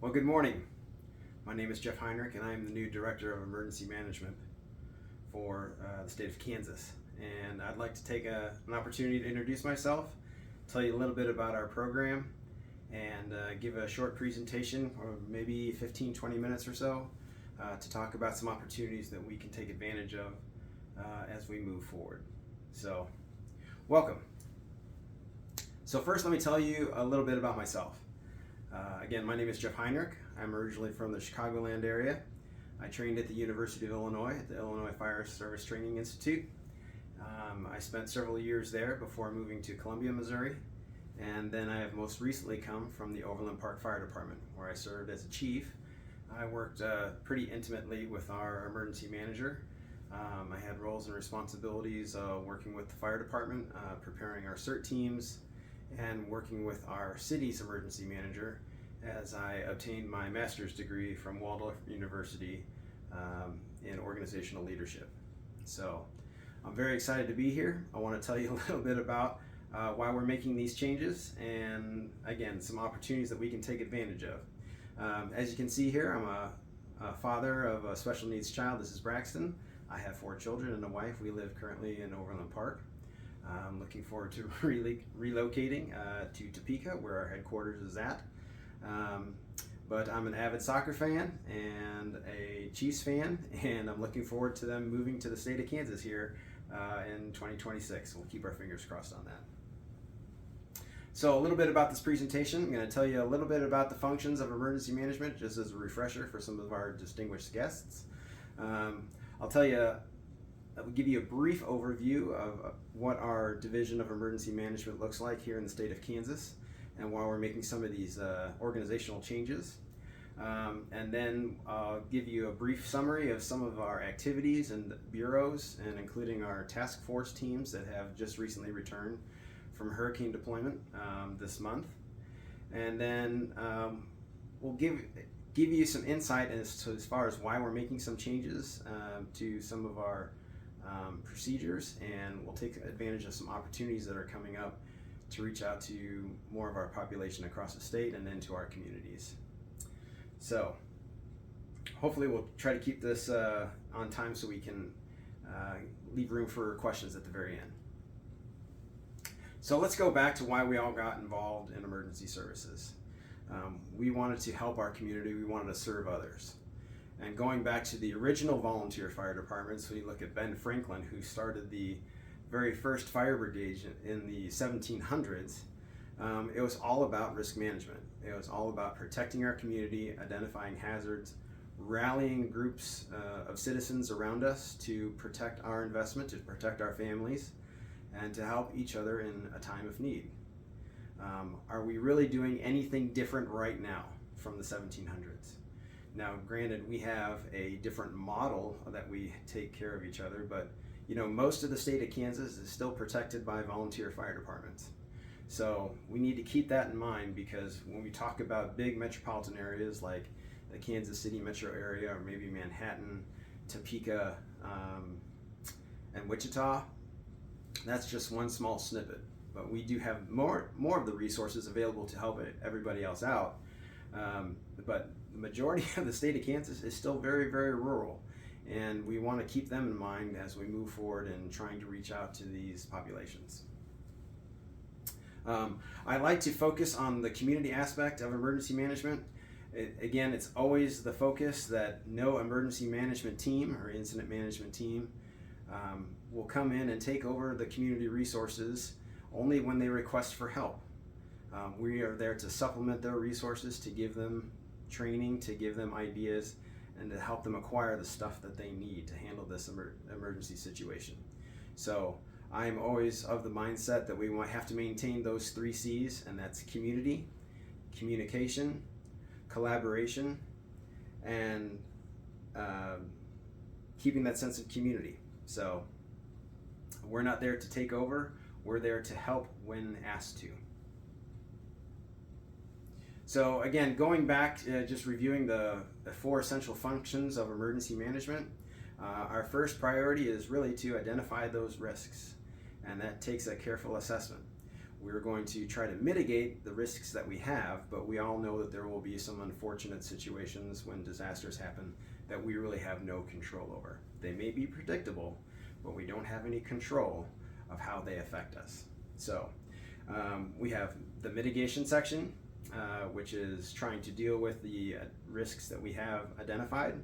Well, good morning. My name is Jeff Heinrich, and I am the new Director of Emergency Management for the state of Kansas. And I'd like to take an opportunity to introduce myself, tell you a little bit about our program, and give a short presentation, or maybe 15-20 minutes or so, to talk about some opportunities that we can take advantage of as we move forward. So, welcome. So first, let me tell you a little bit about myself. Again, my name is Jeff Heinrich. I'm originally from the Chicagoland area. I trained at the University of Illinois at the Illinois Fire Service Training Institute. I spent several years there before moving to Columbia, Missouri, and then I have most recently come from the Overland Park Fire Department, where I served as a chief. I worked pretty intimately with our emergency manager. I had roles and responsibilities working with the fire department, preparing our CERT teams, and working with our city's emergency manager as I obtained my master's degree from Waldorf University in organizational leadership. So I'm very excited to be here. I want to tell you a little bit about why we're making these changes, and again, some opportunities that we can take advantage of. As you can see here, I'm a father of a special needs child. This is Braxton. I have 4 children and a wife. We live currently in Overland Park. I'm looking forward to relocating to Topeka, where our headquarters is at. But I'm an avid soccer fan and a Chiefs fan, and I'm looking forward to them moving to the state of Kansas here in 2026. We'll keep our fingers crossed on that. So a little bit about this presentation. I'm going to tell you a little bit about the functions of emergency management, just as a refresher for some of our distinguished guests. I'll give you a brief overview of what our Division of Emergency Management looks like here in the state of Kansas, and why we're making some of these organizational changes. And then I'll give you a brief summary of some of our activities and bureaus, and including our task force teams that have just recently returned from hurricane deployment this month. And then we'll give you some insight as far as why we're making some changes to some of our procedures, and we'll take advantage of some opportunities that are coming up to reach out to more of our population across the state and then to our communities. So hopefully we'll try to keep this on time so we can leave room for questions at the very end. So let's go back to why we all got involved in emergency services. We wanted to help our community. We wanted to serve others. And going back to the original volunteer fire departments, we look at Ben Franklin, who started the very first fire brigade in the 1700s. It was all about risk management. It was all about protecting our community, identifying hazards, rallying groups of citizens around us to protect our investment, to protect our families, and to help each other in a time of need. Are we really doing anything different right now from the 1700s? Now, granted, we have a different model that we take care of each other, but most of the state of Kansas is still protected by volunteer fire departments. So we need to keep that in mind, because when we talk about big metropolitan areas like the Kansas City metro area, or maybe Manhattan, Topeka, and Wichita, that's just one small snippet. But we do have more of the resources available to help everybody else out. But the majority of the state of Kansas is still very, very rural, and we want to keep them in mind as we move forward in trying to reach out to these populations. I like to focus on the community aspect of emergency management. Again, it's always the focus that no emergency management team or incident management team will come in and take over the community resources only when they request for help. We are there to supplement their resources, to give them training, to give them ideas, and to help them acquire the stuff that they need to handle this emergency situation. So I'm always of the mindset that we have to maintain those 3 C's, and that's community, communication, collaboration, and keeping that sense of community. So we're not there to take over, we're there to help when asked to. So again, going back, just reviewing the 4 essential functions of emergency management, our first priority is really to identify those risks, and that takes a careful assessment. We're going to try to mitigate the risks that we have, but we all know that there will be some unfortunate situations when disasters happen that we really have no control over. They may be predictable, but we don't have any control of how they affect us. So we have the mitigation section, which is trying to deal with the risks that we have identified.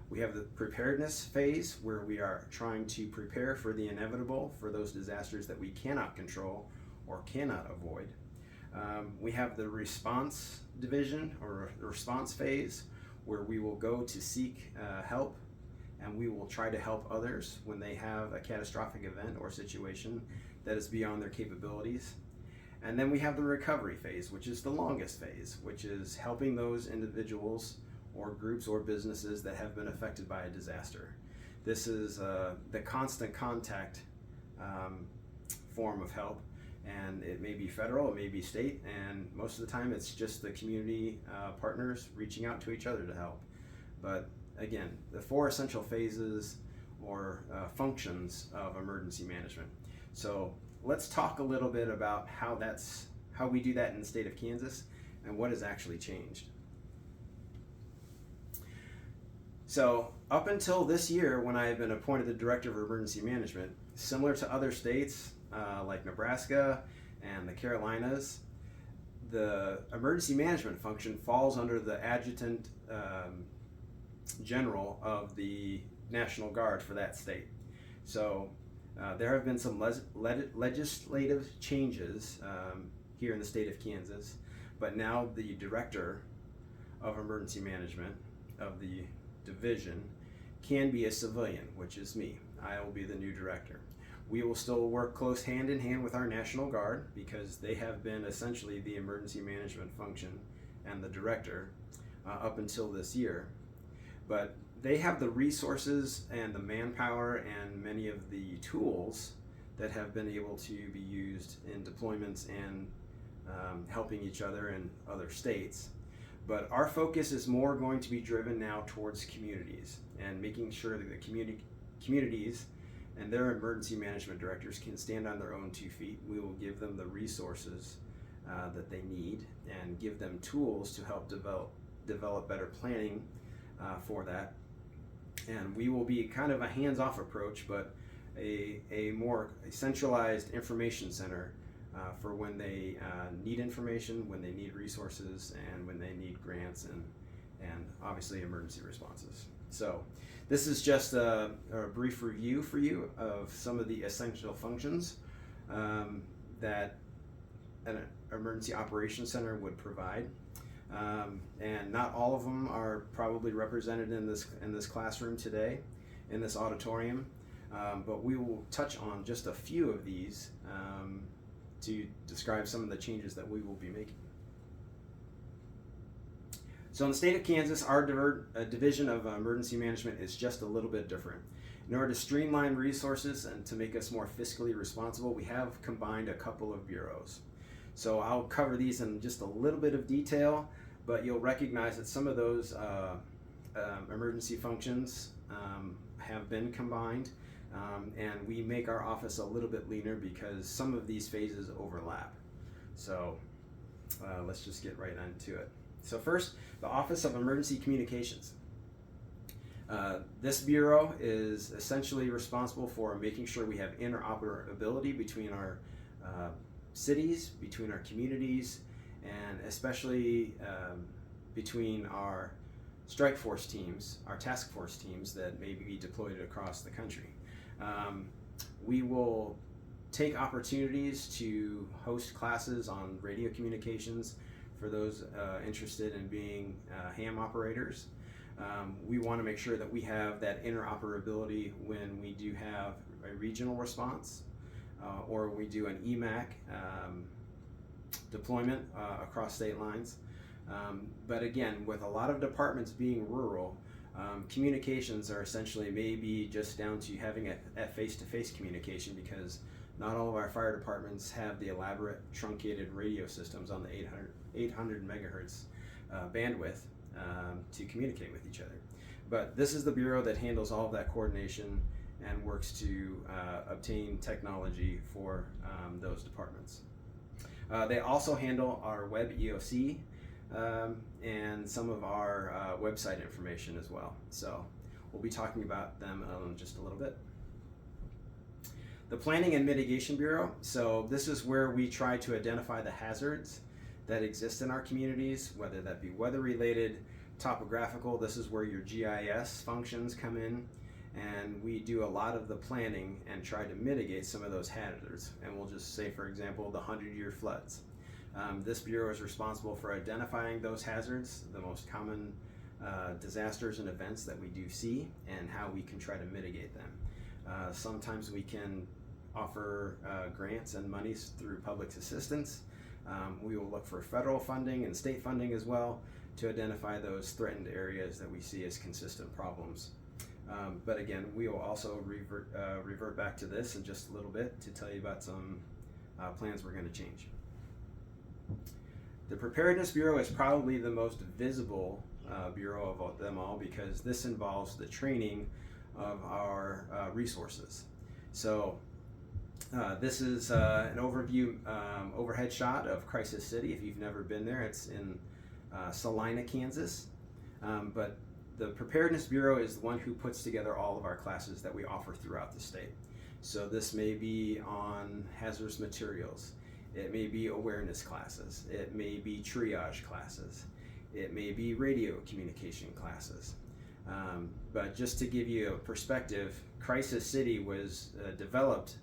We have the preparedness phase, where we are trying to prepare for the inevitable, for those disasters that we cannot control or cannot avoid. We have the response division, or response phase, where we will go to seek help, and we will try to help others when they have a catastrophic event or situation that is beyond their capabilities. And then we have the recovery phase, which is the longest phase, which is helping those individuals or groups or businesses that have been affected by a disaster. This is the constant contact form of help, and it may be federal, it may be state, and most of the time it's just the community partners reaching out to each other to help. But again, the 4 essential phases or functions of emergency management. So let's talk a little bit about how we do that in the state of Kansas and what has actually changed. So up until this year, when I have been appointed the Director of Emergency Management, similar to other states like Nebraska and the Carolinas, the emergency management function falls under the Adjutant General of the National Guard for that state. So there have been some legislative changes here in the state of Kansas, but now the Director of Emergency Management of the division can be a civilian, which is me. I will be the new director. We will still work close hand in hand with our National Guard, because they have been essentially the emergency management function and the director up until this year. But they have the resources and the manpower and many of the tools that have been able to be used in deployments and helping each other in other states. But our focus is more going to be driven now towards communities and making sure that the communities and their emergency management directors can stand on their own 2 feet. We will give them the resources that they need and give them tools to help develop better planning for that. And we will be kind of a hands-off approach, but a more centralized information center for when they need information, when they need resources, and when they need grants and obviously emergency responses. So this is just a brief review for you of some of the essential functions that an emergency operations center would provide. And not all of them are probably represented in this classroom today, in this auditorium, but we will touch on just a few of these to describe some of the changes that we will be making. So in the state of Kansas, our division of emergency management is just a little bit different. In order to streamline resources and to make us more fiscally responsible, we have combined a couple of bureaus. So I'll cover these in just a little bit of detail, but you'll recognize that some of those emergency functions have been combined, and we make our office a little bit leaner because some of these phases overlap. So let's just get right into it. So first, the Office of Emergency Communications. This bureau is essentially responsible for making sure we have interoperability between our cities, between our communities, and especially between our strike force teams, our task force teams that may be deployed across the country. We will take opportunities to host classes on radio communications for those interested in being ham operators. We want to make sure that we have that interoperability when we do have a regional response or we do an EMAC deployment across state lines. But again, with a lot of departments being rural, communications are essentially maybe just down to having a face-to-face communication, because not all of our fire departments have the elaborate truncated radio systems on the 800 megahertz bandwidth to communicate with each other. But this is the bureau that handles all of that coordination and works to obtain technology for those departments. They also handle our web EOC and some of our website information as well. So we'll be talking about them in just a little bit. The Planning and Mitigation Bureau. So this is where we try to identify the hazards that exist in our communities, whether that be weather related, topographical. This is where your GIS functions come in, and we do a lot of the planning and try to mitigate some of those hazards. And we'll just say, for example, the 100-year floods. This bureau is responsible for identifying those hazards, the most common disasters and events that we do see, and how we can try to mitigate them. Sometimes we can offer grants and monies through public assistance. We will look for federal funding and state funding as well to identify those threatened areas that we see as consistent problems. But again, we will also revert back to this in just a little bit to tell you about some plans we're going to change. The Preparedness Bureau is probably the most visible bureau of them all, because this involves the training of our resources. So this is an overview overhead shot of Crisis City. If you've never been there, it's in Salina, Kansas. But the Preparedness Bureau is the one who puts together all of our classes that we offer throughout the state. So this may be on hazardous materials. It may be awareness classes. It may be triage classes. It may be radio communication classes. But just to give you a perspective, Crisis City was developed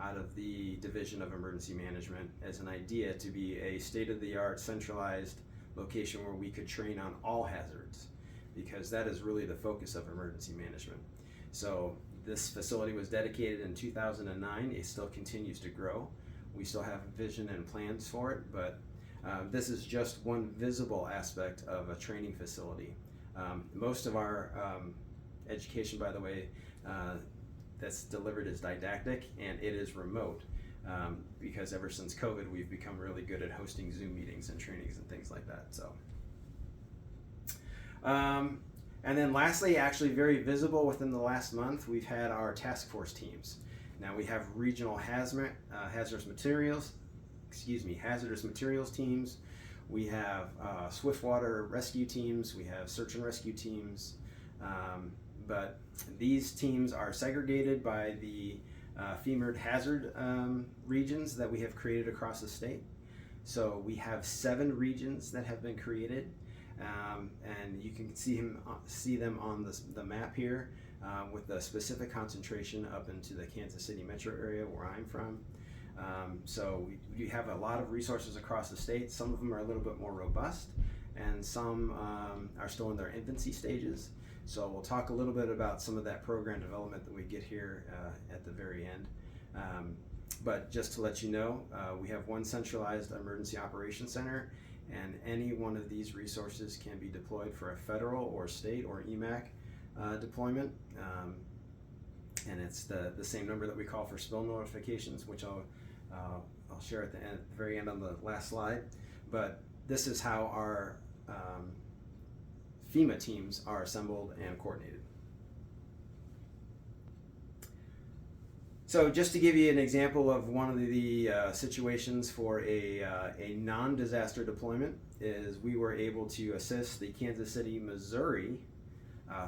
out of the Division of Emergency Management as an idea to be a state-of-the-art centralized location where we could train on all hazards, because that is really the focus of emergency management. So this facility was dedicated in 2009. It still continues to grow. We still have vision and plans for it, but this is just one visible aspect of a training facility. Most of our education, by the way, that's delivered is didactic, and it is remote, because ever since COVID, we've become really good at hosting Zoom meetings and trainings and things like that. So, and then lastly, actually very visible within the last month, we've had our task force teams. Now we have regional hazardous materials teams. We have swiftwater rescue teams. We have search and rescue teams. But these teams are segregated by the FEMA hazard regions that we have created across the state. So we have 7 regions that have been created, and you can see them on the map here, with the specific concentration up into the Kansas City metro area where I'm from. So we have a lot of resources across the state. Some of them are a little bit more robust, and some are still in their infancy stages. So we'll talk a little bit about some of that program development that we get here at the very end. But just to let you know, we have one centralized emergency operations center, and any one of these resources can be deployed for a federal or state or EMAC deployment. And it's the same number that we call for spill notifications, which I'll share at the very end on the last slide. But this is how our FEMA teams are assembled and coordinated. So just to give you an example of one of the situations for a non-disaster deployment, is we were able to assist the Kansas City, Missouri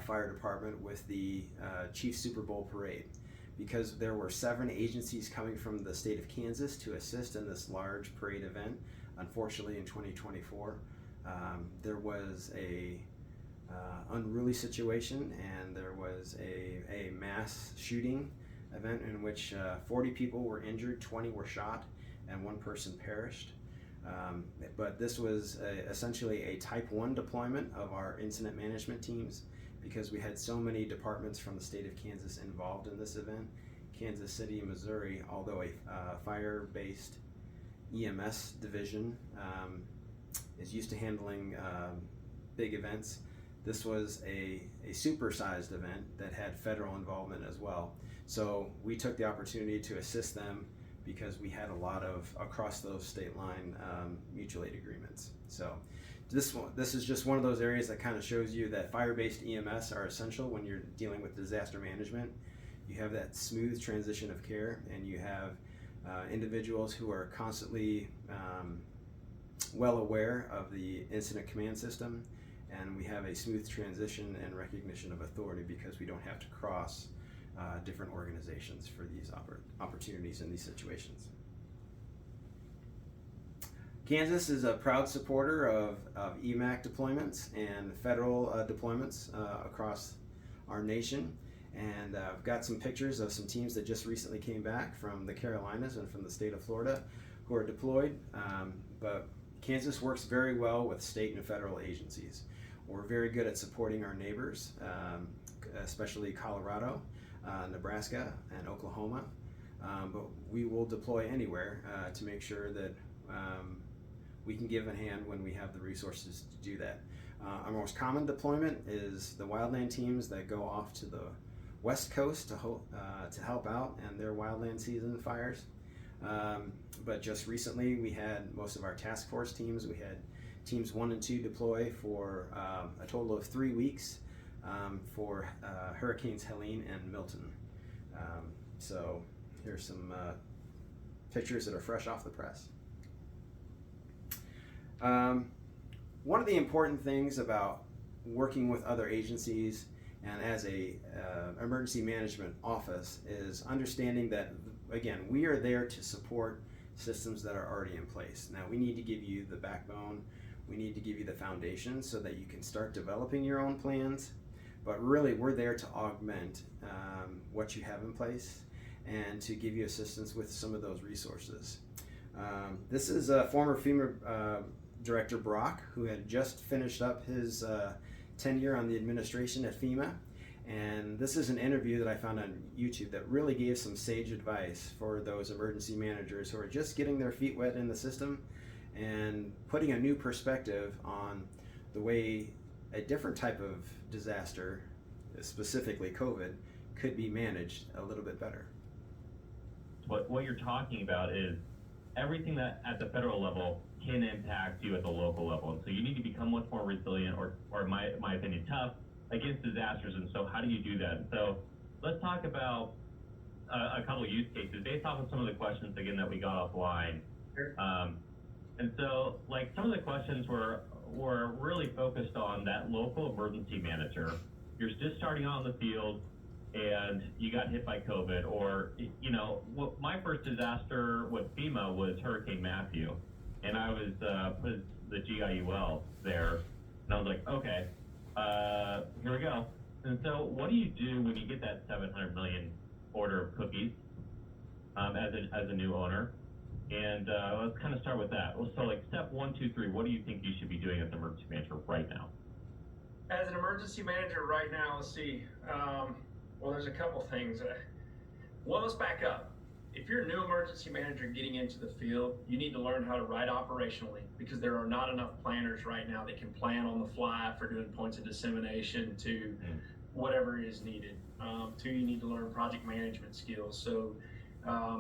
Fire Department with the Chief Super Bowl Parade, because there were 7 agencies coming from the state of Kansas to assist in this large parade event. Unfortunately, in 2024, there was a unruly situation, and there was a mass shooting event in which 40 people were injured, 20 were shot, and 1 person perished. But this was essentially a type 1 deployment of our incident management teams, because we had so many departments from the state of Kansas involved in this event. Kansas City, Missouri, although a fire-based EMS division is used to handling big events, this was a supersized event that had federal involvement as well. So we took the opportunity to assist them, because we had a lot of across those state line mutual aid agreements. So this is just one of those areas that kind of shows you that fire-based EMS are essential when you're dealing with disaster management. You have that smooth transition of care, and you have individuals who are constantly well aware of the incident command system, and we have a smooth transition and recognition of authority because we don't have to cross different organizations for these opportunities in these situations. Kansas is a proud supporter of EMAC deployments and federal deployments across our nation. And I've got some pictures of some teams that just recently came back from the Carolinas and from the state of Florida who are deployed. But Kansas works very well with state and federal agencies. We're very good at supporting our neighbors, especially Colorado, Nebraska, and Oklahoma. But we will deploy anywhere to make sure that we can give a hand when we have the resources to do that. Our most common deployment is the wildland teams that go off to the West Coast to help out in their wildland season fires. But just recently we had most of our task force teams. We had teams 1 and 2 deploy for a total of 3 weeks for Hurricanes Helene and Milton. So here's some pictures that are fresh off the press. One of the important things about working with other agencies and as a emergency management office is understanding that, again, we are there to support systems that are already in place. Now, we need to give you the backbone, we need to give you the foundation so that you can start developing your own plans, but really we're there to augment what you have in place and to give you assistance with some of those resources. This is former FEMA Director Brock, who had just finished up his tenure on the administration at FEMA. And this is an interview that I found on YouTube that really gave some sage advice for those emergency managers who are just getting their feet wet in the system and putting a new perspective on the way a different type of disaster, specifically COVID, could be managed a little bit better. What you're talking about is everything that at the federal level can impact you at the local level. And so you need to become much more resilient or in my opinion, tough against disasters. And so how do you do that? And so let's talk about a couple of use cases based off of some of the questions, again, that we got offline. Sure. And so, like, some of the questions were really focused on that local emergency manager. You're just starting out in the field and you got hit by COVID, or, you know, my first disaster with FEMA was Hurricane Matthew. And I was put the GIUL there, and I was like, okay, here we go. And so what do you do when you get that 700 million order of cookies as a new owner? And let's kind of start with that. So like step 1, 2, 3, what do you think you should be doing as an emergency manager right now? As an emergency manager right now, let's see. Well, there's a couple things. One, let's back up. If you're a new emergency manager getting into the field, you need to learn how to write operationally, because there are not enough planners right now that can plan on the fly for doing points of dissemination to whatever is needed. 2, you need to learn project management skills. So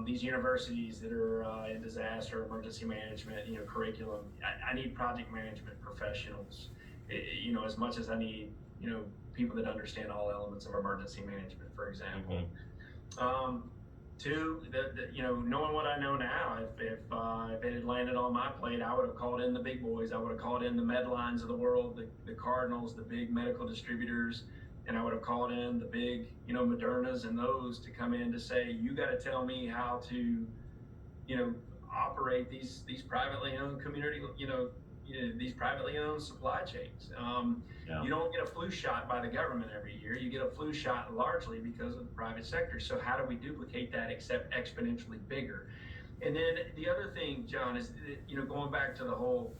these universities that are in disaster, emergency management, curriculum, I need project management professionals, as much as I need, people that understand all elements of emergency management, for example. 2, knowing what I know now, if it had landed on my plate, I would have called in the big boys. I would have called in the Medlines of the world, the Cardinals, the big medical distributors, and I would have called in the big, Modernas and those to come in to say, you got to tell me how to, operate these privately owned community, these privately owned supply chains. You don't get a flu shot by the government every year. You get a flu shot largely because of the private sector. So how do we duplicate that except exponentially bigger? And then the other thing, John, is, going back to the whole,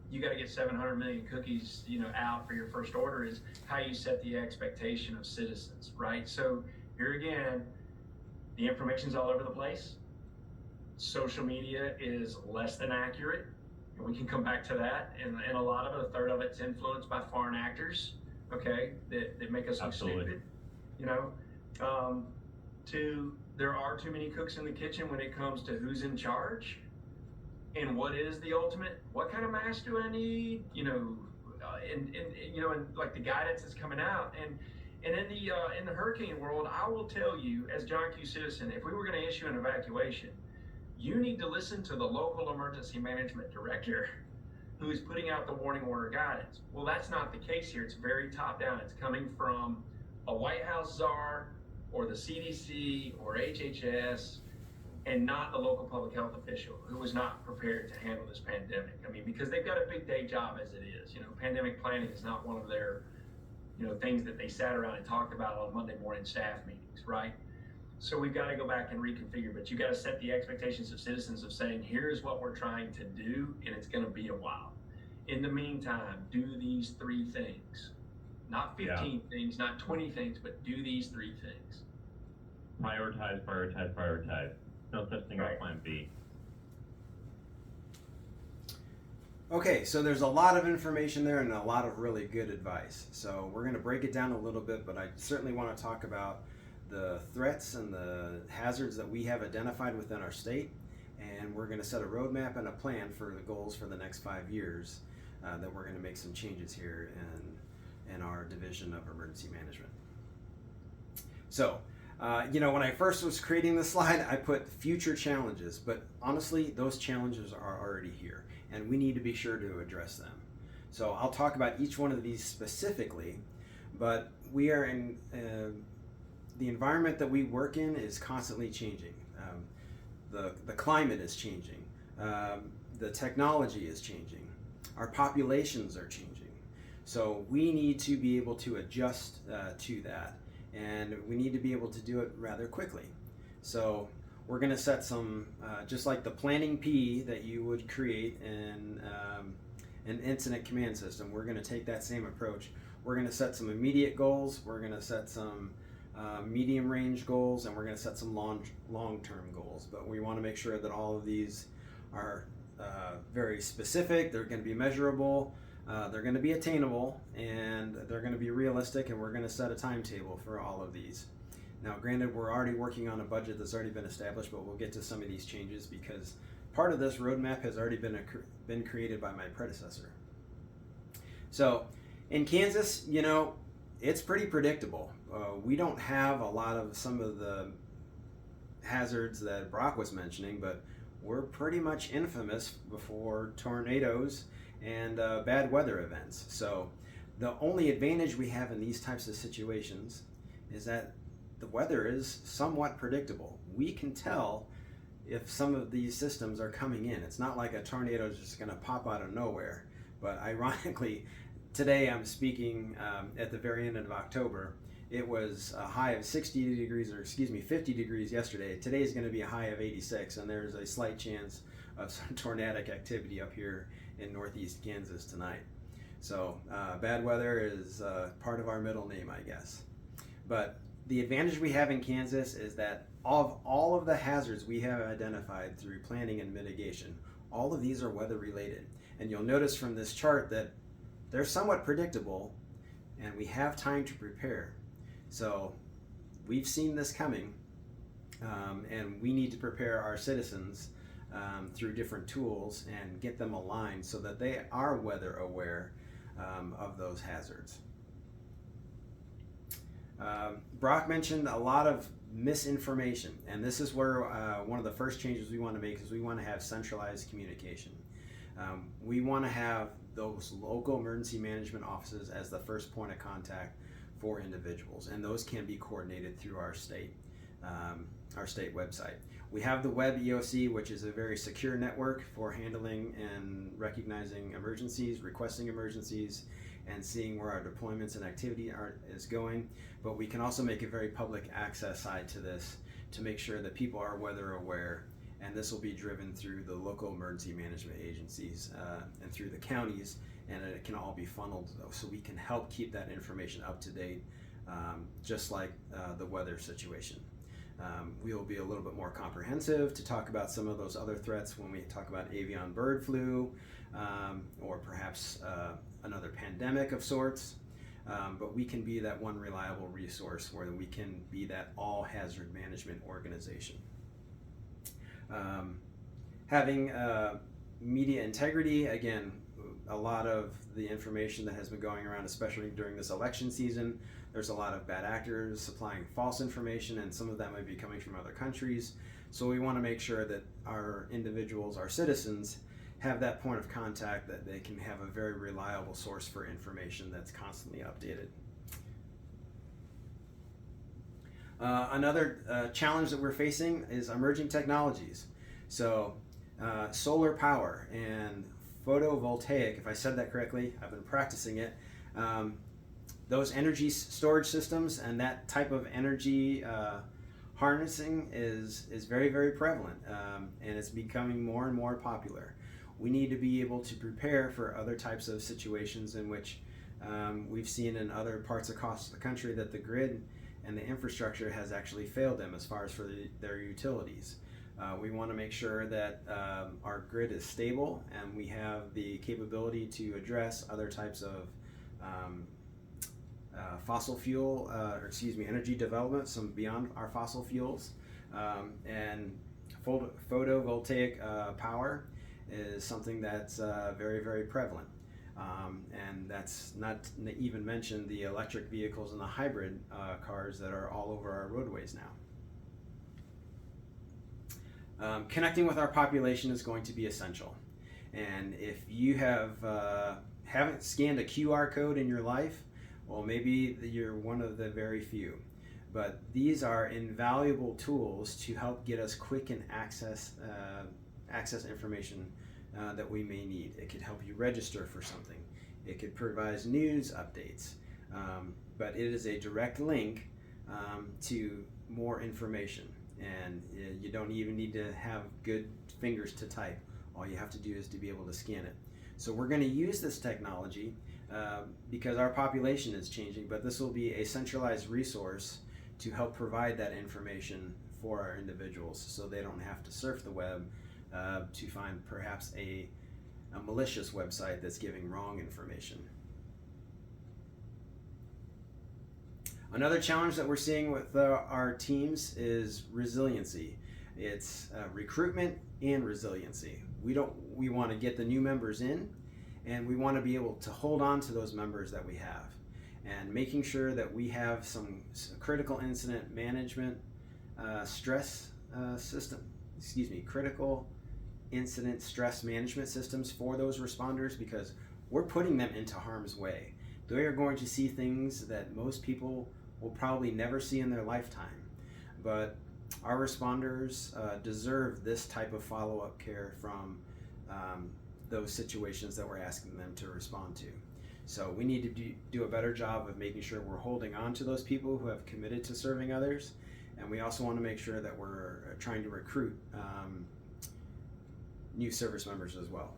you got to get 700 million cookies, out for your first order, is how you set the expectation of citizens, right? So here again, the information's all over the place. Social media is less than accurate. And we can come back to that, and a lot of it, a third of it's influenced by foreign actors, okay, that make us look stupid, 2, there are too many cooks in the kitchen when it comes to who's in charge, and what is the ultimate, what kind of mask do I need, and like the guidance that's coming out, and in the hurricane world, I will tell you, as John Q. Citizen, if we were going to issue an evacuation, you need to listen to the local emergency management director who is putting out the warning order guidance. Well, that's not the case here. It's very top down. It's coming from a White House czar or the CDC or HHS, and not the local public health official who was not prepared to handle this pandemic. I mean, because they've got a big day job as it is. You know, pandemic planning is not one of their, you know, things that they sat around and talked about on Monday morning staff meetings, right? So we've got to go back and reconfigure, but you got to set the expectations of citizens of saying, here's what we're trying to do, and it's going to be a while. In the meantime, do these 3 things. Not 15 things, not 20 things, but do these 3 things. Prioritize, prioritize, prioritize. No such thing as plan B. Okay, so there's a lot of information there and a lot of really good advice. So we're going to break it down a little bit, but I certainly want to talk about the threats and the hazards that we have identified within our state, and we're going to set a roadmap and a plan for the goals for the next 5 years that we're going to make some changes here in our Division of Emergency Management. So, you know, when I first was creating this slide, I put future challenges, but honestly, those challenges are already here, and we need to be sure to address them. So I'll talk about each one of these specifically, but we are in the environment that we work in is constantly changing. The climate is changing. The technology is changing. Our populations are changing. So we need to be able to adjust to that, and we need to be able to do it rather quickly. So we're going to set some, just like the planning P that you would create in an incident command system, we're going to take that same approach. We're going to set some immediate goals, we're going to set some medium range goals, and we're going to set some long-term goals. But we want to make sure that all of these are very specific, they're going to be measurable, they're going to be attainable, and they're going to be realistic, and we're going to set a timetable for all of these. Now, granted, we're already working on a budget that's already been established, but we'll get to some of these changes because part of this roadmap has already been created by my predecessor. So in Kansas, you know, it's pretty predictable. We don't have a lot of some of the hazards that Brock was mentioning, but we're pretty much infamous for tornadoes and bad weather events. So the only advantage we have in these types of situations is that the weather is somewhat predictable. We can tell if some of these systems are coming in. It's not like a tornado is just going to pop out of nowhere. But ironically, today I'm speaking at the very end of October. It was a high of 50 degrees yesterday. Today is going to be a high of 86, and there's a slight chance of some tornadic activity up here in northeast Kansas tonight. So bad weather is part of our middle name, I guess. But the advantage we have in Kansas is that of all of the hazards we have identified through planning and mitigation, all of these are weather related. And you'll notice from this chart that they're somewhat predictable and we have time to prepare. So we've seen this coming, and we need to prepare our citizens through different tools and get them aligned so that they are weather aware of those hazards. Brock mentioned a lot of misinformation, and this is where one of the first changes we want to make is we want to have centralized communication. We want to have those local emergency management offices as the first point of contact for individuals, and those can be coordinated through our state website. We have the web EOC, which is a very secure network for handling and recognizing emergencies, requesting emergencies, and seeing where our deployments and activity is going. But we can also make a very public access side to this to make sure that people are weather aware, and this will be driven through the local emergency management agencies and through the counties, and it can all be funneled so we can help keep that information up to date, just like the weather situation. We will be a little bit more comprehensive to talk about some of those other threats when we talk about avian bird flu, or perhaps another pandemic of sorts. But we can be that one reliable resource where we can be that all hazard management organization. Having media integrity, again, a lot of the information that has been going around, especially during this election season, there's a lot of bad actors supplying false information, and some of that might be coming from other countries. So we want to make sure that our individuals, our citizens, have that point of contact, that they can have a very reliable source for information that's constantly updated. Another challenge that we're facing is emerging technologies. So solar power and photovoltaic, if I said that correctly, I've been practicing it. Those energy storage systems and that type of energy harnessing is very, very prevalent, and it's becoming more and more popular. We need to be able to prepare for other types of situations in which we've seen in other parts across the country that the grid and the infrastructure has actually failed them as far as for their utilities. We want to make sure that our grid is stable and we have the capability to address other types of fossil fuel, energy development, some beyond our fossil fuels. And photovoltaic power is something that's very, very prevalent. And that's not even mention the electric vehicles and the hybrid cars that are all over our roadways now. Connecting with our population is going to be essential. And if you haven't scanned a QR code in your life, well, maybe you're one of the very few. But these are invaluable tools to help get us quick and access information that we may need. It could help you register for something. It could provide news updates. But it is a direct link to more information. And you don't even need to have good fingers to type. All you have to do is to be able to scan it. So we're going to use this technology because our population is changing, but this will be a centralized resource to help provide that information for our individuals so they don't have to surf the web to find perhaps a malicious website that's giving wrong information. Another challenge that we're seeing with our teams is resiliency. It's recruitment and resiliency. We want to get the new members in, and we want to be able to hold on to those members that we have, and making sure that we have some critical incident management critical incident stress management systems for those responders, because we're putting them into harm's way. They are going to see things that most people will probably never see in their lifetime, but our responders deserve this type of follow-up care from those situations that we're asking them to respond to. So we need to do a better job of making sure we're holding on to those people who have committed to serving others, and we also want to make sure that we're trying to recruit new service members as well.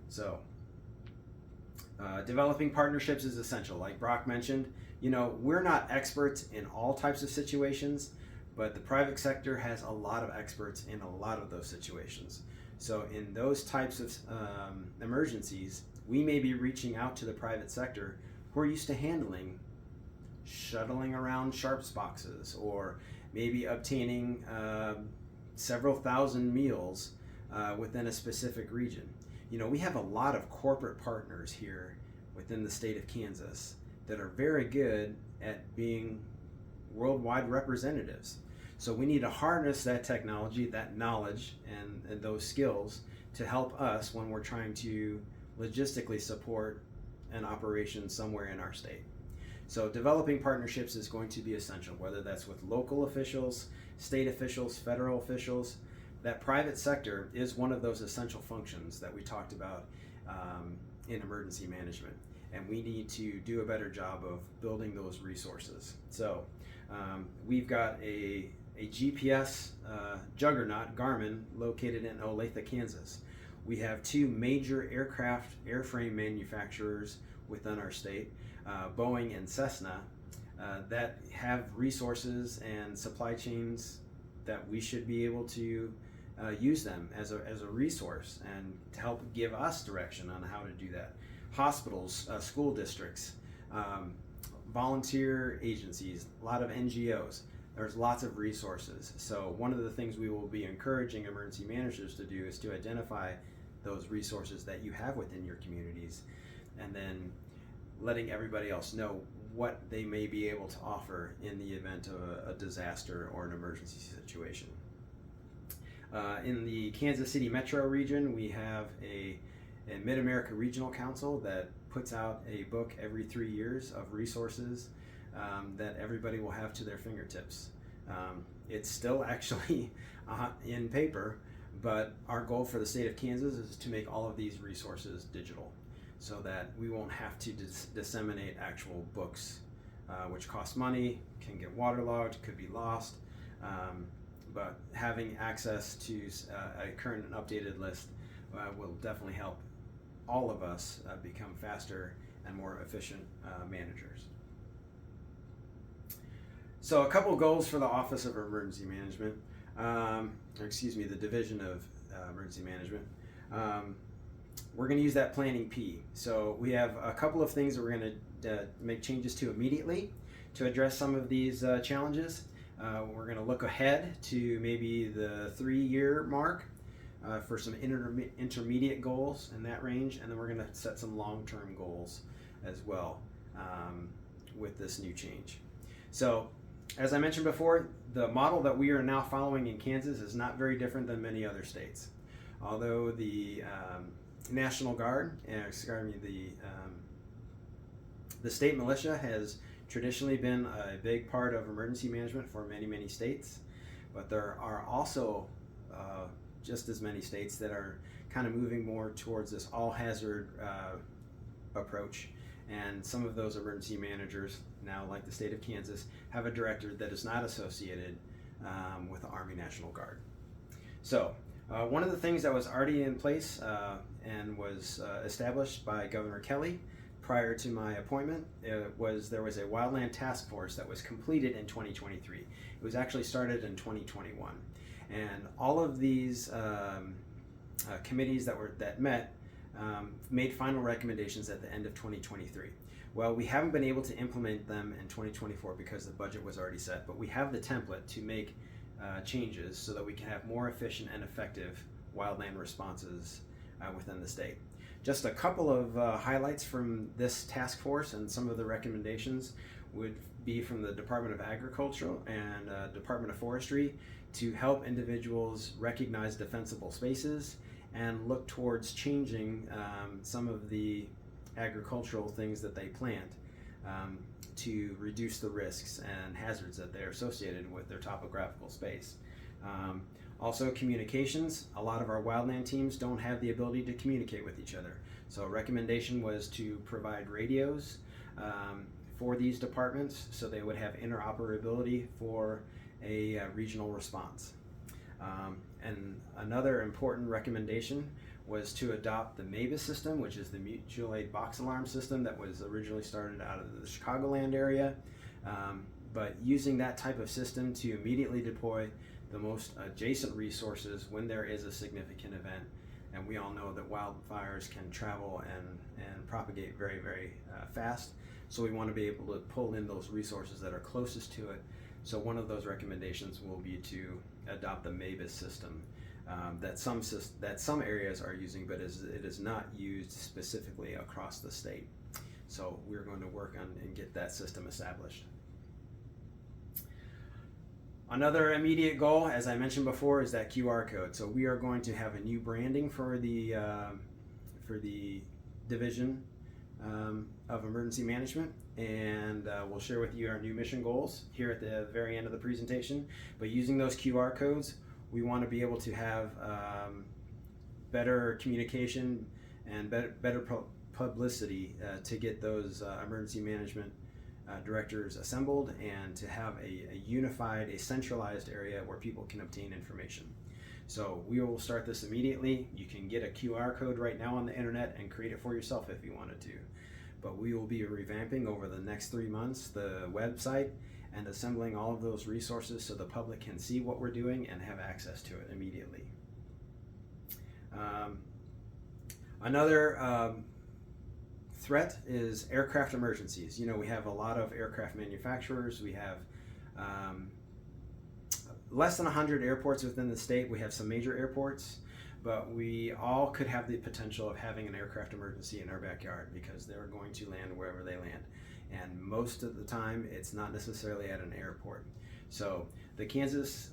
So developing partnerships is essential. Like Brock mentioned, we're not experts in all types of situations, but the private sector has a lot of experts in a lot of those situations. So in those types of emergencies, we may be reaching out to the private sector who are used to handling shuttling around sharps boxes, or maybe obtaining several thousand meals within a specific region. We have a lot of corporate partners here within the state of Kansas that are very good at being worldwide representatives. So we need to harness that technology, that knowledge, and those skills to help us when we're trying to logistically support an operation somewhere in our state. So developing partnerships is going to be essential, whether that's with local officials, state officials, federal officials. That private sector is one of those essential functions that we talked about in emergency management, and we need to do a better job of building those resources. So we've got a GPS juggernaut, Garmin, located in Olathe, Kansas. We have two major airframe manufacturers within our state, Boeing and Cessna, that have resources and supply chains that we should be able to use them as a resource and to help give us direction on how to do that. Hospitals, school districts, volunteer agencies, a lot of NGOs. There's lots of resources. So one of the things we will be encouraging emergency managers to do is to identify those resources that you have within your communities, and then letting everybody else know what they may be able to offer in the event of a disaster or an emergency situation. In the Kansas City metro region, we have a Mid-America Regional Council that puts out a book every 3 years of resources that everybody will have to their fingertips. It's still actually in paper, but our goal for the state of Kansas is to make all of these resources digital so that we won't have to disseminate actual books, which cost money, can get waterlogged, could be lost. But having access to a current and updated list will definitely help all of us become faster and more efficient managers. So a couple goals for the Office of Emergency Management, the Division of Emergency Management. We're going to use that planning P. So we have a couple of things that we're going to make changes to immediately to address some of these challenges. We're going to look ahead to maybe the 3-year mark for some intermediate goals in that range, and then we're going to set some long-term goals as well with this new change. So, as I mentioned before, the model that we are now following in Kansas is not very different than many other states. Although the National Guard, the state militia has traditionally been a big part of emergency management for many, many states, but there are also just as many states that are kind of moving more towards this all-hazard approach, and some of those emergency managers, now like the state of Kansas, have a director that is not associated with the Army National Guard. So one of the things that was already in place and was established by Governor Kelly prior to my appointment there was a wildland task force that was completed in 2023. It was actually started in 2021, and all of these committees that met made final recommendations at the end of 2023. Well, we haven't been able to implement them in 2024 because the budget was already set, but we have the template to make changes so that we can have more efficient and effective wildland responses within the state. Just a couple of highlights from this task force and some of the recommendations would be from the Department of Agriculture and Department of Forestry to help individuals recognize defensible spaces and look towards changing some of the agricultural things that they plant to reduce the risks and hazards that they're associated with their topographical space. Also, communications. A lot of our wildland teams don't have the ability to communicate with each other. So a recommendation was to provide radios for these departments so they would have interoperability for a regional response. And another important recommendation was to adopt the MABUS system, which is the mutual aid box alarm system that was originally started out of the Chicagoland area. But using that type of system to immediately deploy the most adjacent resources when there is a significant event. And we all know that wildfires can travel and propagate very, very fast. So we want to be able to pull in those resources that are closest to it. So one of those recommendations will be to adopt the MABUS system that some areas are using, but it is not used specifically across the state. So we're going to work on and get that system established. Another immediate goal, as I mentioned before, is that QR code. So we are going to have a new branding for the Division of Emergency Management, and we'll share with you our new mission goals here at the very end of the presentation. But using those QR codes, we want to be able to have better communication and better publicity to get those emergency management directors assembled, and to have a unified, a centralized area where people can obtain information. So we will start this immediately. You can get a QR code right now on the internet and create it for yourself if you wanted to. But we will be revamping over the next 3 months the website and assembling all of those resources so the public can see what we're doing and have access to it immediately. Another threat is aircraft emergencies. You know, we have a lot of aircraft manufacturers. We have less than 100 airports within the state. We have some major airports, but we all could have the potential of having an aircraft emergency in our backyard because they're going to land wherever they land. And most of the time, it's not necessarily at an airport. So the Kansas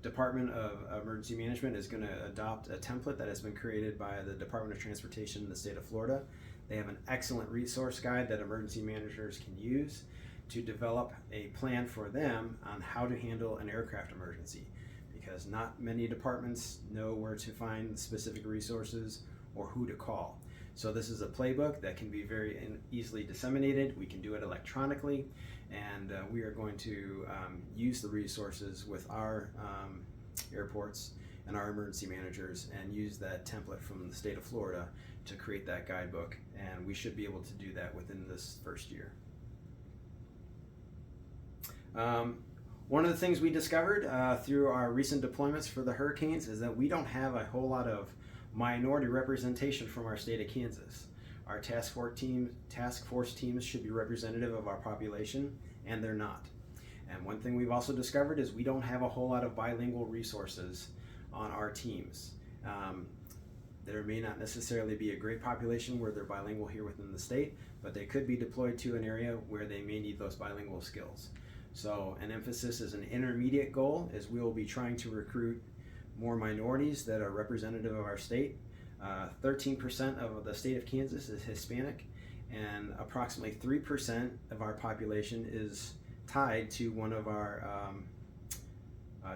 Department of Emergency Management is going to adopt a template that has been created by the Department of Transportation in the state of Florida. They have an excellent resource guide that emergency managers can use to develop a plan for them on how to handle an aircraft emergency, because not many departments know where to find specific resources or who to call. So this is a playbook that can be very easily disseminated. We can do it electronically, and we are going to use the resources with our airports and our emergency managers and use that template from the state of Florida to create that guidebook, and we should be able to do that within this first year. One of the things we discovered through our recent deployments for the hurricanes is that we don't have a whole lot of minority representation from our state of Kansas. Our task force teams should be representative of our population, and they're not. And one thing we've also discovered is we don't have a whole lot of bilingual resources on our teams. There may not necessarily be a great population where they're bilingual here within the state, but they could be deployed to an area where they may need those bilingual skills. So an emphasis as an intermediate goal is we will be trying to recruit more minorities that are representative of our state. 13% of the state of Kansas is Hispanic, and approximately 3% of our population is tied to one of our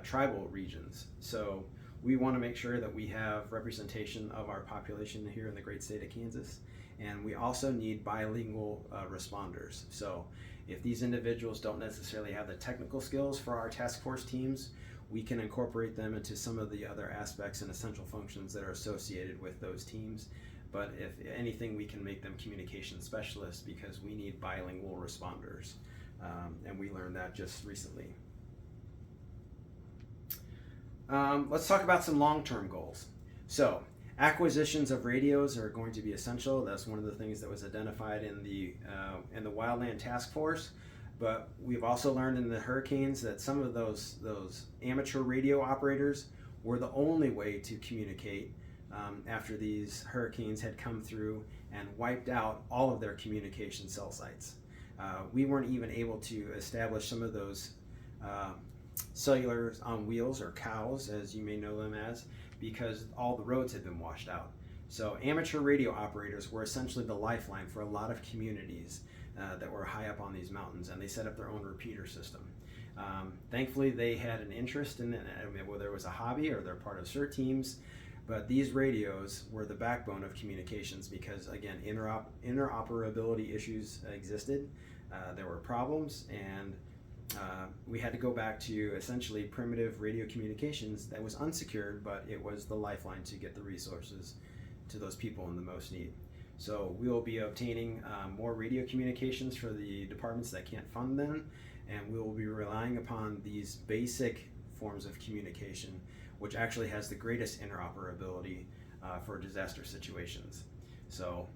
tribal regions. So we want to make sure that we have representation of our population here in the great state of Kansas, and we also need bilingual responders. So if these individuals don't necessarily have the technical skills for our task force teams, we can incorporate them into some of the other aspects and essential functions that are associated with those teams. But if anything, we can make them communication specialists because we need bilingual responders. And we learned that just recently. Let's talk about some long-term goals. So acquisitions of radios are going to be essential. That's one of the things that was identified in the Wildland Task Force. But we've also learned in the hurricanes that some of those amateur radio operators were the only way to communicate after these hurricanes had come through and wiped out all of their communication cell sites. We weren't even able to establish some of those cellulars on wheels, or cows as you may know them as, because all the roads had been washed out. So amateur radio operators were essentially the lifeline for a lot of communities that were high up on these mountains, and they set up their own repeater system. Thankfully, they had an interest in it, whether it was a hobby or they're part of CERT teams, but these radios were the backbone of communications because, again, interoperability issues existed. There were problems, and we had to go back to essentially primitive radio communications that was unsecured, but it was the lifeline to get the resources to those people in the most need. So we will be obtaining more radio communications for the departments that can't fund them, and we will be relying upon these basic forms of communication, which actually has the greatest interoperability for disaster situations. So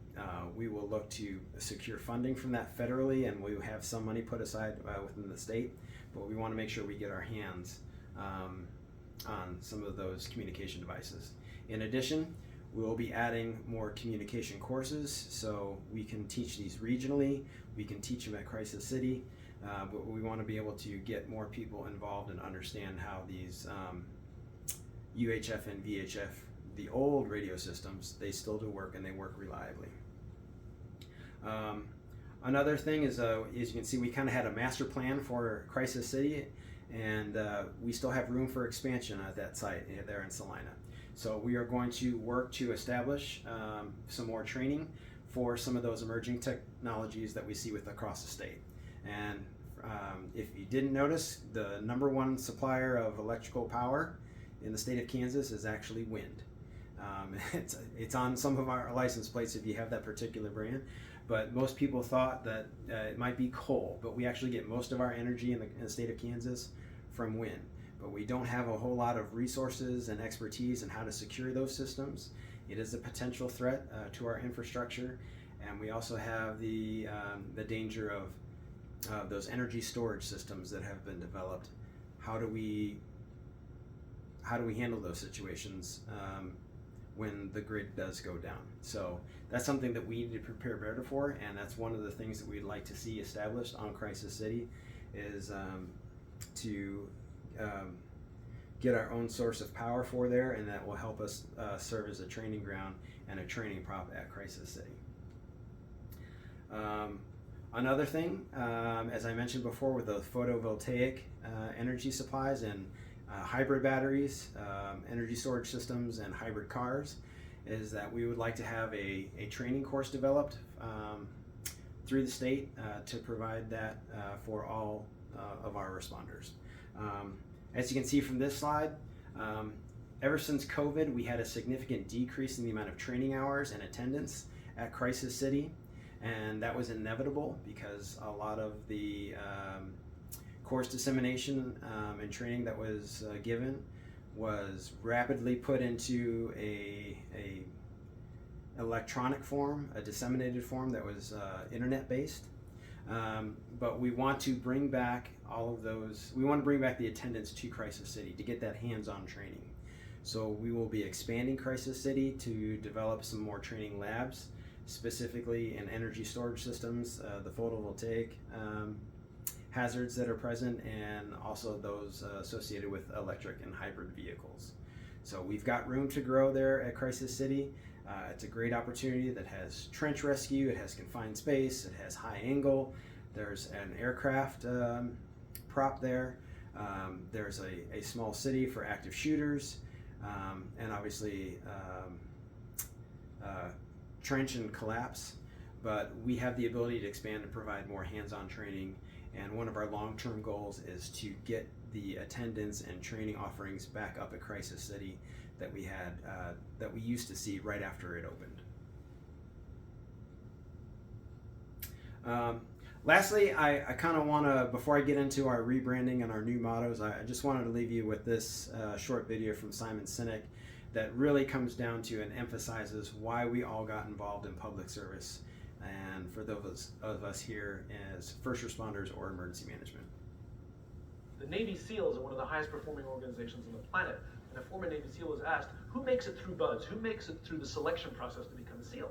we will look to secure funding from that federally, and we have some money put aside within the state, but we want to make sure we get our hands on some of those communication devices. In addition, we will be adding more communication courses, so we can teach these regionally, we can teach them at Crisis City, but we want to be able to get more people involved and understand how these UHF and VHF, the old radio systems, they still do work and they work reliably. Another thing is, as you can see, we kind of had a master plan for Crisis City, and we still have room for expansion at that site there in Salina. So we are going to work to establish some more training for some of those emerging technologies that we see across the state. And if you didn't notice, the #1 supplier of electrical power in the state of Kansas is actually wind. It's on some of our license plates if you have that particular brand, but most people thought that it might be coal, but we actually get most of our energy in the state of Kansas from wind. But we don't have a whole lot of resources and expertise in how to secure those systems. It is a potential threat to our infrastructure, and we also have the danger of those energy storage systems that have been developed. How do we handle those situations when the grid does go down? So that's something that we need to prepare better for, and that's one of the things that we'd like to see established on Crisis City is get our own source of power for there, and that will help us serve as a training ground and a training prop at Crisis City. Another thing, as I mentioned before, with the photovoltaic energy supplies and hybrid batteries, energy storage systems, and hybrid cars, is that we would like to have a training course developed through the state to provide that for all of our responders. As you can see from this slide, ever since COVID, we had a significant decrease in the amount of training hours and attendance at Crisis City, and that was inevitable because a lot of the course dissemination and training that was given was rapidly put into a electronic form, a disseminated form that was internet based. But we want to bring back all of those, we want to bring back the attendance to Crisis City to get that hands-on training. So we will be expanding Crisis City to develop some more training labs, specifically in energy storage systems, the photovoltaic hazards that are present, and also those associated with electric and hybrid vehicles. So we've got room to grow there at Crisis City. It's a great opportunity that has trench rescue, it has confined space, it has high angle, there's an aircraft prop there, there's a small city for active shooters, and obviously trench and collapse. But we have the ability to expand and provide more hands-on training, and one of our long-term goals is to get the attendance and training offerings back up at Crisis City that we had, that we used to see right after it opened. Lastly, I kind of want to, before I get into our rebranding and our new mottos, I just wanted to leave you with this short video from Simon Sinek that really comes down to and emphasizes why we all got involved in public service, and for those of us here as first responders or emergency management. The Navy SEALs are one of the highest performing organizations on the planet. And a former Navy SEAL was asked, who makes it through BUDS? Who makes it through the selection process to become a SEAL?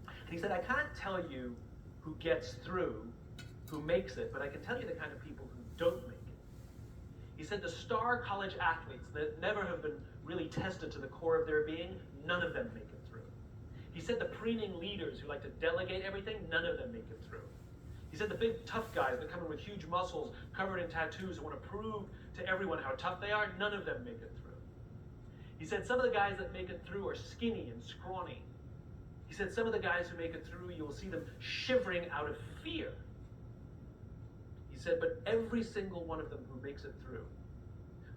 And he said, I can't tell you who gets through, who makes it, but I can tell you the kind of people who don't make it. He said the star college athletes that never have been really tested to the core of their being, none of them make it through. He said the preening leaders who like to delegate everything, none of them make it through. He said the big tough guys that come in with huge muscles, covered in tattoos, and want to prove to everyone how tough they are, none of them make it through. He said some of the guys that make it through are skinny and scrawny. He said some of the guys who make it through, you will see them shivering out of fear. He said, but every single one of them who makes it through,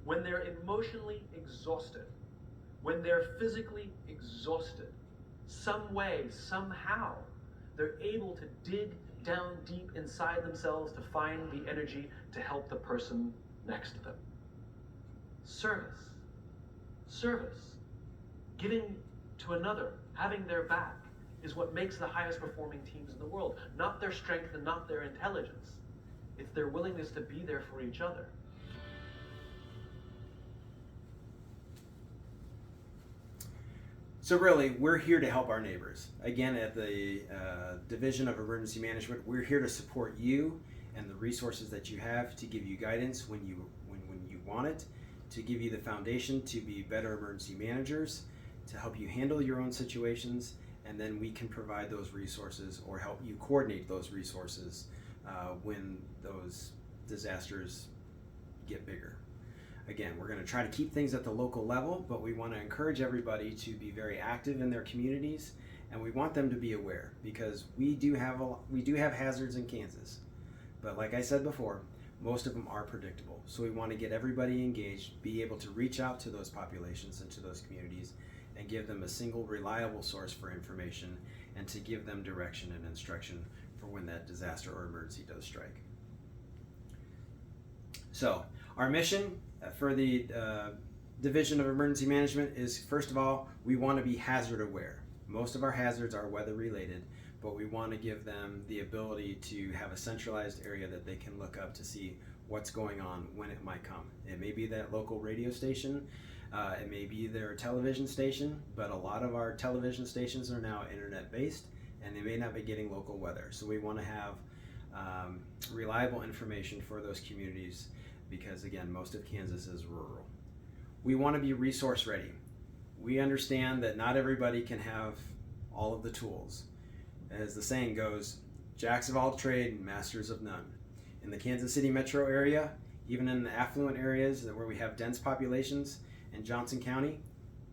when they're emotionally exhausted, when they're physically exhausted, some way, somehow, they're able to dig down deep inside themselves to find the energy to help the person next to them. Service. Service. Giving to another, having their back, is what makes the highest performing teams in the world. Not their strength and not their intelligence. It's their willingness to be there for each other. So really, we're here to help our neighbors. Again, at the Division of Emergency Management, we're here to support you and the resources that you have to give you guidance when you want it, to give you the foundation to be better emergency managers, to help you handle your own situations, and then we can provide those resources or help you coordinate those resources when those disasters get bigger. Again, we're going to try to keep things at the local level, but we want to encourage everybody to be very active in their communities, and we want them to be aware, because we do have hazards in Kansas. But like I said before, most of them are predictable. So we want to get everybody engaged, be able to reach out to those populations and to those communities and give them a single reliable source for information, and to give them direction and instruction for when that disaster or emergency does strike. So our mission for the Division of Emergency Management is, first of all, we want to be hazard aware. Most of our hazards are weather related, but we want to give them the ability to have a centralized area that they can look up to see what's going on when it might come. It may be that local radio station, it may be their television station, but a lot of our television stations are now internet based and they may not be getting local weather. So we want to have reliable information for those communities, because again, most of Kansas is rural. we want to be resource ready. We understand that not everybody can have all of the tools. As the saying goes, jacks of all trade, masters of none. In the Kansas City metro area, even in the affluent areas where we have dense populations in Johnson County,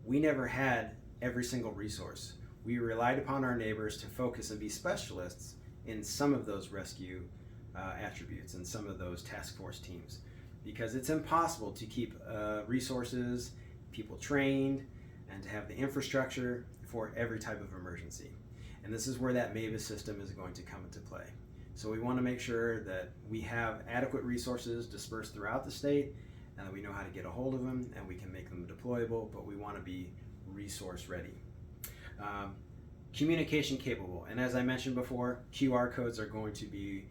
we never had every single resource. We relied upon our neighbors to focus and be specialists in some of those rescue attributes and some of those task force teams, because it's impossible to keep resources, people trained, and to have the infrastructure for every type of emergency. And this is where that MAVIS system is going to come into play. So we want to make sure that we have adequate resources dispersed throughout the state, and that we know how to get a hold of them, and we can make them deployable, but we want to be resource ready. Communication capable, and as I mentioned before, QR codes are going to be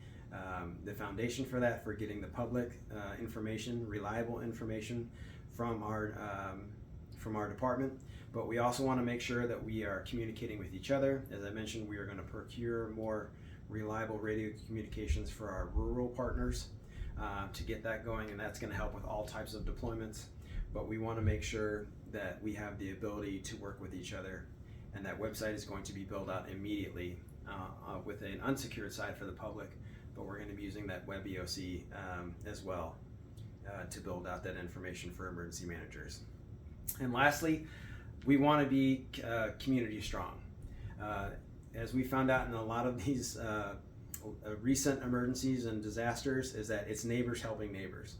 the foundation for that, for getting the public information, reliable information from our department. But we also want to make sure that we are communicating with each other. As I mentioned, we are going to procure more reliable radio communications for our rural partners to get that going, and that's going to help with all types of deployments. But we want to make sure that we have the ability to work with each other, and that website is going to be built out immediately with an unsecured side for the public, but we're going to be using that web EOC as well to build out that information for emergency managers. And lastly, we want to be community strong. As we found out in a lot of these recent emergencies and disasters, is that it's neighbors helping neighbors.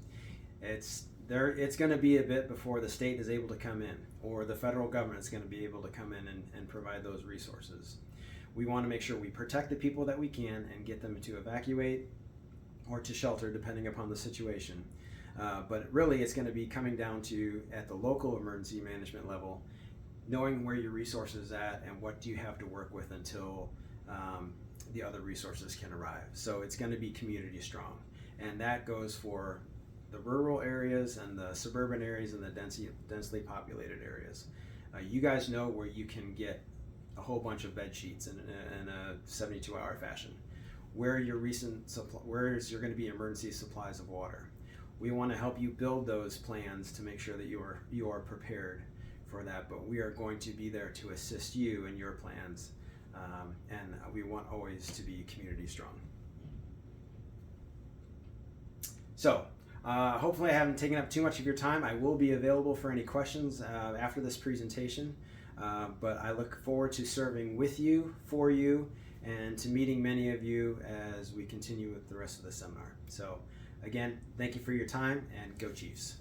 It's going to be a bit before the state is able to come in, or the federal government is going to be able to come in and provide those resources. We want to make sure we protect the people that we can and get them to evacuate or to shelter, depending upon the situation. But really, it's going to be coming down to, at the local emergency management level, knowing where your resources at and what do you have to work with until the other resources can arrive. So it's going to be community strong, and that goes for the rural areas and the suburban areas and the densely populated areas. You guys know where you can get a whole bunch of bed sheets in a 72-hour fashion. Where are your where is there going to be emergency supplies of water? We want to help you build those plans to make sure that you are prepared for that, but we are going to be there to assist you in your plans, and we want always to be community strong. So hopefully I haven't taken up too much of your time. I will be available for any questions after this presentation, but I look forward to serving with you, for you, and to meeting many of you as we continue with the rest of the seminar. So again, thank you for your time, and go Chiefs.